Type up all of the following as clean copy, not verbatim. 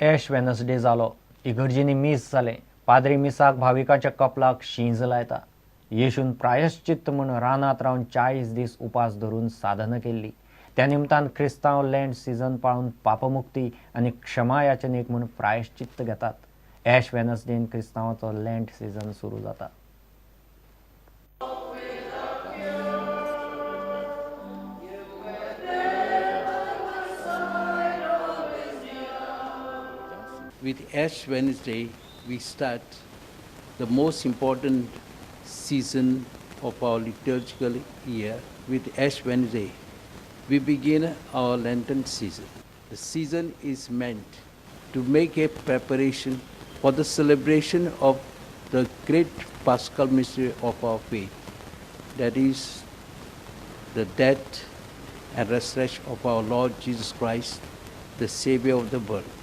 S Wednesday जालो इगर्जींनी मीस जाले पाद्री मिसाक भाविकाच्या कपलाक शींज लायता येशून प्रायश्चित्त म्हूण रानांत रावन 40 दीस उपास धरून साधना केल्ली. त्या निमतान क्रिस्तांव लँड सिजन पाळून पापमुक्ती आनी क्षमा याचनेक म्हूण प्रायश्चित्त घेतात. एश वेनसडेन क्रिस्तांवाचो लँड सिजन सुरू जाता. With Ash Wednesday, we start the most important season of our liturgical year. With Ash Wednesday, we begin our Lenten season. The season is meant to make a preparation for the celebration of the great Paschal mystery of our faith, that is the death and resurrection of our Lord Jesus Christ, the Savior of the world.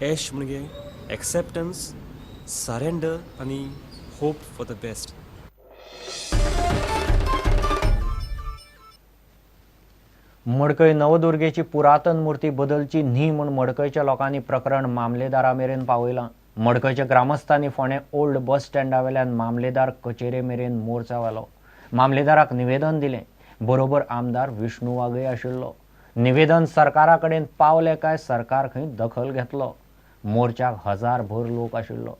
Ash म्हणजे acceptance, surrender आणि hope for the best. मडकय नवदुर्गेची पुरातन मूर्ती बदलची न्ही म्हूण मडकयच्या लोकांनी प्रकरण मामलेदारा मेरेन पावयलां. मडकयच्या ग्रामस्थांनी फोंडें ओल्ड बस स्टँडा वेल्यान मामलेदार कचेरे मेरेन मोर्चा व्हेलो. मामलेदाराक निवेदन दिलें. बरोबर आमदार विष्णू वाघय आशिल्लो. निवेदन सरकारा कडेन पावलें काय सरकार खंय दखल घेतलो. मोर्चाक हजारभर लोक आशिल्लो.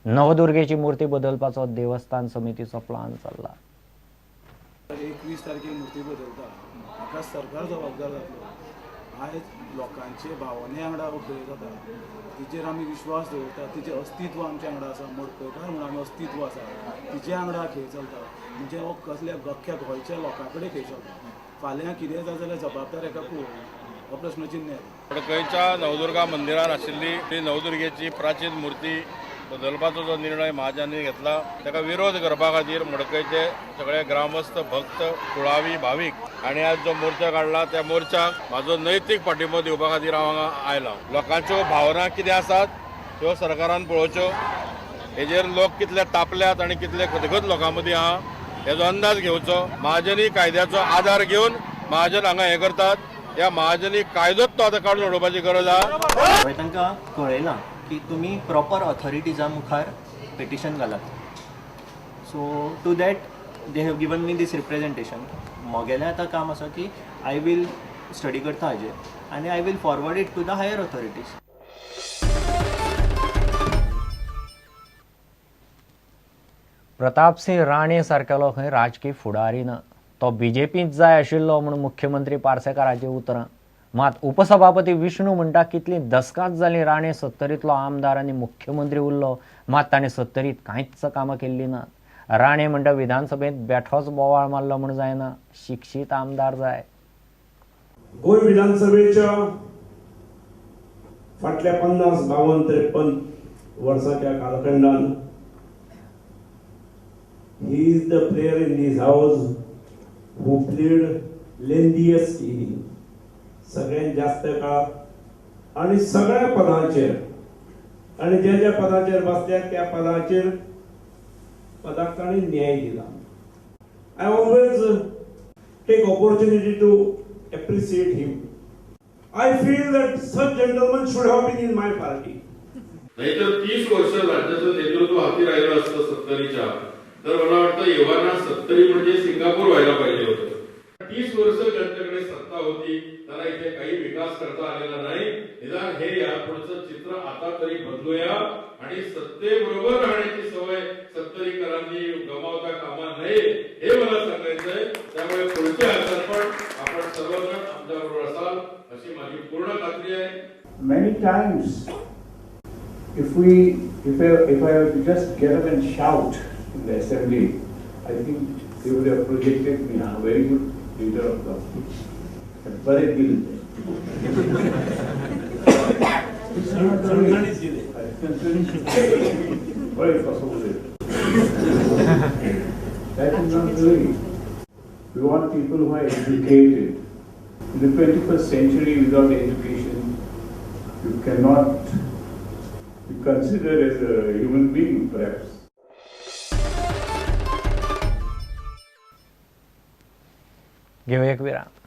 नवदुर्गेची मूर्ती बदलपाचो देवस्थान समितीचो प्लान चल्ला. 21 तारखेक मूर्ती बदलता हाका सरकार जबाबदार जातलो. आयज लोकांचे भावने वांगडा उखळ जाता, तिचेर आमी विश्वास दवरता, तिचें अस्तित्व आमच्या वांगडा आसा, मडकयकार म्हणून आमी अस्तित्व आसा, तिचे वांगडा खेळ चलता. म्हणजे हो कसल्या गख्या गोंयच्या लोकां कडेन खेळ चलता. फाल्यां कितें जाता जाल्यार जबाबदार एका कोण हो प्रश्नचिन्ह. मडकयच्या नवदुर्गा मंदिरान आशिल्ली ती नवदुर्गेची प्राचीन मूर्ती बदलपाचो जो निर्णय महाजनांनी घेतला ताका विरोध करपा खातीर मडकयचे सगळे ग्रामस्थ, भक्त, कुळावी, भावीक आनी आज जो मोर्चा काडला त्या मोर्चाक म्हाजो नैतीक पाठिंबो दिवपा खातीर हांव हांगा आयला. लोकांच्यो भावना कितें आसात त्यो सरकारान पळोवच्यो. हेजेर लोक कितले तापल्यात आनी कितले खतखत लोकां मदीं आहा हेजो अंदाज घेवचो. महाजनी कायद्याचो आधार घेवन महाजन हांगा हे करतात. ह्या महाजनी कायदोच तो आतां काडून उडोवपाची गरज आहा. तांकां कळयलां की तुमी प्रॉपर ऑथॉरिटीजा मुखार पेटिशन घालात. So to that they have given me this representation. म्हगेलें आतां काम आसा की आय वील स्टडी करता हाजेर आनी I will forward it to the higher authorities. Pratapsingh Rane सारकेलो खंय राजकीय फुडारी ना. तो बीजेपीत जाय आशिल्लो म्हूण मुख्यमंत्री पार्सेकाराचें उतरां. मात उपसभापती विष्णू म्हणटा कितलीं दसकांच जालीं राणे 70तलो आमदार आनी मुख्यमंत्री उरलो, मात ताणें 70त कांयच कामां केल्लीं नात. राणे म्हणटा विधानसभेत बेठोच बोवाळ मारलो म्हूण जायना, शिक्षीत आमदार जाय. गोंय विधानसभेच्या फाटल्या 50, 52, 53 वर्साच्या कालखंडान he is the player in this house who played lengthiest inning. सगळ्यात जास्त काळ आणि सगळ्या पदांचेर आणि ज्या ज्या पदांचेर बसल्यात त्या पदांचेर पदाक ताणें न्याय दिला. I always take opportunity to appreciate him. I feel that such gentleman should have been in my party. नाहीतर 30 वर्ष राज्याचं नेतृत्व हाती राहिलं असतं 70च्या तर मला वाटतं येवाना 70 म्हणजे सिंगापूर व्हायला पाहिजे होतं. 30 वर्ष ज्यांच्याकडे सत्ता होती त्यांना इथे काही विकास करता आलेला नाही. निदान हे यापुढचं चित्र आता तरी बदलूया आणि सत्तेबरोबर राहण्याची सवय 70करांनी गमावता कामा नये हे मला सांगायचंय. त्यामुळे पुढच्या पण आपण सर्वजण आमच्याबरोबर असाल अशी माझी पूर्ण खात्री आहे. Many times if I were to just get up and shout in the assembly, I think they would have projected me as a very good leader of the but it didn't. It's not very possible. That is not the way. We want people who are educated. In the 21st century, without education, you cannot be considered as a human being, perhaps. घेऊ एक विराम.